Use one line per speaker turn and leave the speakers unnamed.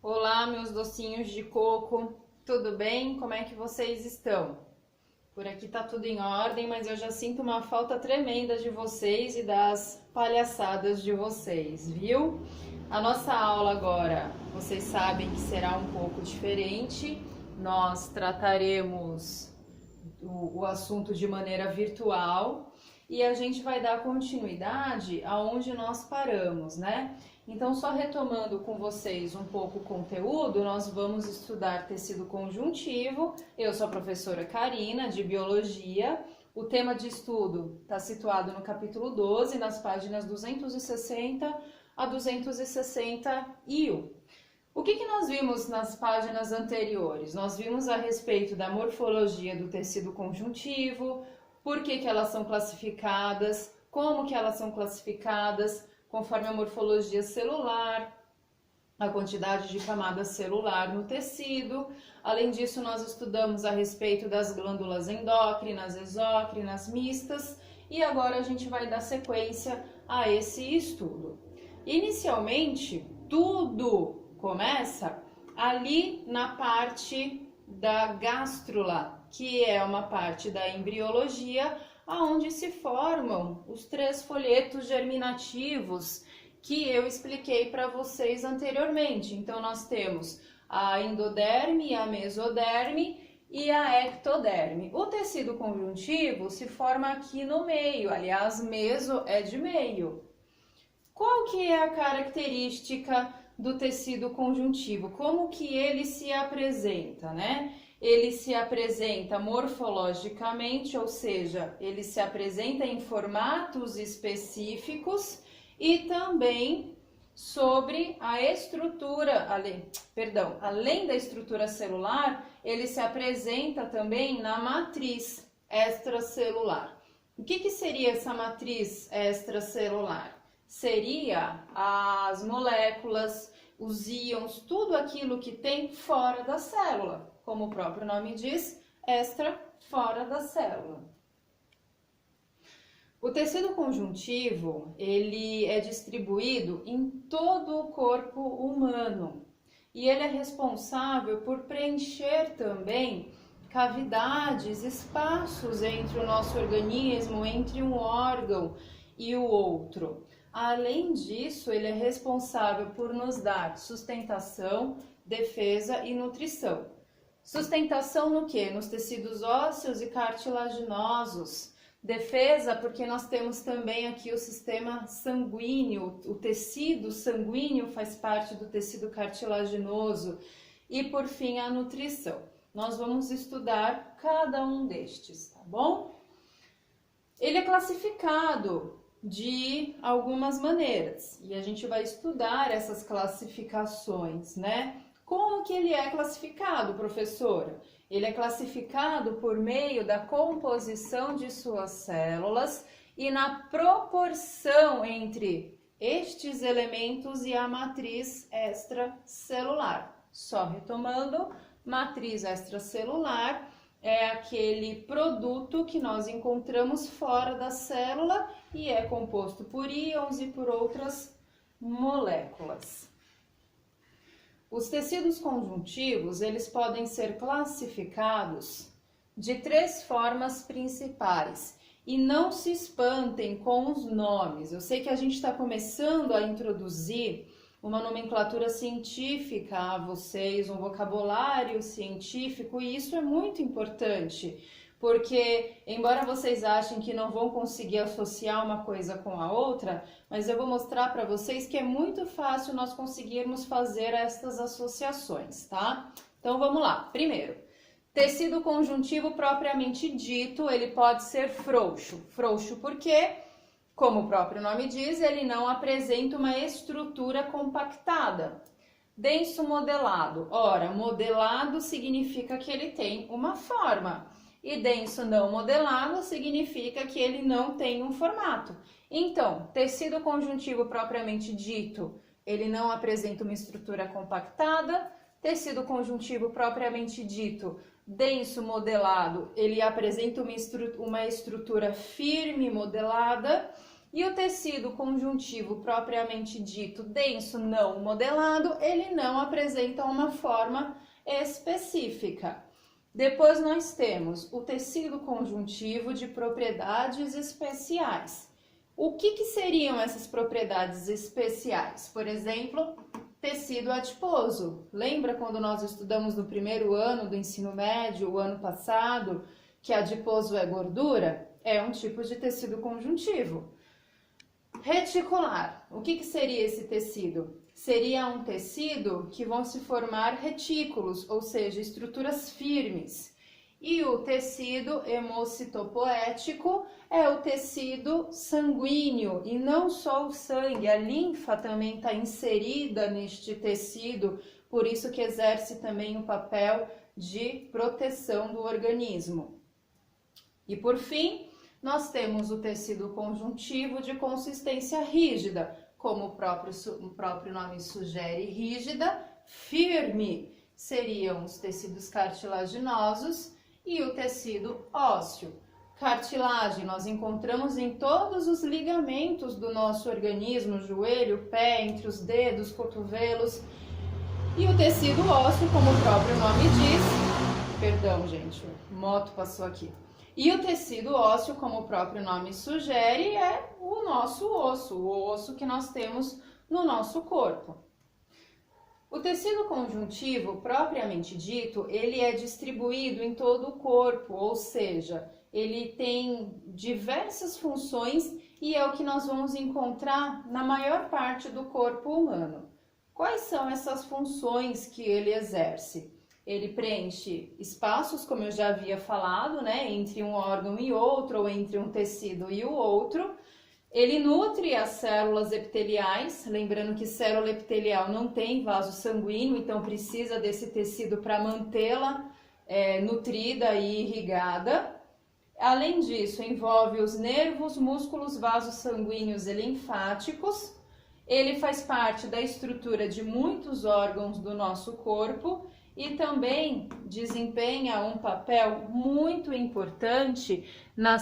Olá, meus docinhos de coco, tudo bem? Como é que vocês estão? Por aqui tá tudo em ordem, mas eu já sinto uma falta tremenda de vocês e das palhaçadas de vocês, viu? A nossa aula agora, vocês sabem que será um pouco diferente. Nós trataremos o assunto de maneira virtual e a gente vai dar continuidade aonde nós paramos, né? Então, só retomando com vocês um pouco o conteúdo, nós vamos estudar tecido conjuntivo. Eu sou a professora Karina, de Biologia. O tema de estudo está situado no capítulo 12, nas páginas 260 a 261. O que nós vimos nas páginas anteriores? Nós vimos a respeito da morfologia do tecido conjuntivo, por que elas são classificadas, como que elas são classificadas, conforme a morfologia celular, a quantidade de camada celular no tecido. Além disso, nós estudamos a respeito das glândulas endócrinas, exócrinas, mistas, e agora a gente vai dar sequência a esse estudo. Inicialmente, tudo começa ali na parte da gástrula, que é uma parte da embriologia, aonde se formam os 3 folhetos germinativos que eu expliquei para vocês anteriormente. Então, nós temos a endoderme, a mesoderme e a ectoderme. O tecido conjuntivo se forma aqui no meio, aliás, meso é de meio. Qual que é a característica do tecido conjuntivo? Como que ele se apresenta, né? Ele se apresenta morfologicamente, ou seja, ele se apresenta em formatos específicos e também sobre a estrutura, além da estrutura celular, ele se apresenta também na matriz extracelular. O que seria essa matriz extracelular? Seria as moléculas, os íons, tudo aquilo que tem fora da célula. Como o próprio nome diz, extra, fora da célula. O tecido conjuntivo, ele é distribuído em todo o corpo humano e ele é responsável por preencher também cavidades, espaços entre o nosso organismo, entre um órgão e o outro. Além disso, ele é responsável por nos dar sustentação, defesa e nutrição. Sustentação no quê? Nos tecidos ósseos e cartilaginosos. Defesa, porque nós temos também aqui o sistema sanguíneo, o tecido sanguíneo faz parte do tecido cartilaginoso. E por fim, a nutrição. Nós vamos estudar cada um destes, tá bom? Ele é classificado de algumas maneiras e a gente vai estudar essas classificações, né? Como que ele é classificado, professora? Ele é classificado por meio da composição de suas células e na proporção entre estes elementos e a matriz extracelular. Só retomando, matriz extracelular é aquele produto que nós encontramos fora da célula e é composto por íons e por outras moléculas. Os tecidos conjuntivos, eles podem ser classificados de 3 formas principais. E não se espantem com os nomes. Eu sei que a gente está começando a introduzir uma nomenclatura científica a vocês, um vocabulário científico, e isso é muito importante, porque embora vocês achem que não vão conseguir associar uma coisa com a outra, mas eu vou mostrar para vocês que é muito fácil nós conseguirmos fazer estas associações, tá? Então vamos lá. Primeiro, tecido conjuntivo propriamente dito, ele pode ser frouxo. Frouxo por quê? Como o próprio nome diz, ele não apresenta uma estrutura compactada. Denso modelado. Ora, modelado significa que ele tem uma forma. E denso não modelado significa que ele não tem um formato. Então, tecido conjuntivo propriamente dito, ele não apresenta uma estrutura compactada. Tecido conjuntivo propriamente dito, denso modelado, ele apresenta uma estrutura firme modelada. E o tecido conjuntivo propriamente dito, denso, não modelado, ele não apresenta uma forma específica. Depois nós temos o tecido conjuntivo de propriedades especiais. O que seriam essas propriedades especiais? Por exemplo, tecido adiposo. Lembra quando nós estudamos no primeiro ano do ensino médio, o ano passado, que adiposo é gordura? É um tipo de tecido conjuntivo. Reticular. O que seria esse tecido? Seria um tecido que vão se formar retículos, ou seja, estruturas firmes. E o tecido hemocitopoético é o tecido sanguíneo, e não só o sangue, a linfa também está inserida neste tecido, por isso que exerce também o papel de proteção do organismo. E por fim, nós temos o tecido conjuntivo de consistência rígida, como o próprio nome sugere, rígida, firme. Seriam os tecidos cartilaginosos e o tecido ósseo. Cartilagem nós encontramos em todos os ligamentos do nosso organismo, joelho, pé, entre os dedos, cotovelos. E o tecido ósseo, como o próprio nome diz, perdão gente, moto passou aqui. E o tecido ósseo, como o próprio nome sugere, é o nosso osso, o osso que nós temos no nosso corpo. O tecido conjuntivo, propriamente dito, ele é distribuído em todo o corpo, ou seja, ele tem diversas funções e é o que nós vamos encontrar na maior parte do corpo humano. Quais são essas funções que ele exerce? Ele preenche espaços, como eu já havia falado, né, entre um órgão e outro, ou entre um tecido e o outro. Ele nutre as células epiteliais, lembrando que célula epitelial não tem vaso sanguíneo, então precisa desse tecido para mantê-la nutrida e irrigada. Além disso, envolve os nervos, músculos, vasos sanguíneos e linfáticos. Ele faz parte da estrutura de muitos órgãos do nosso corpo e também desempenha um papel muito importante na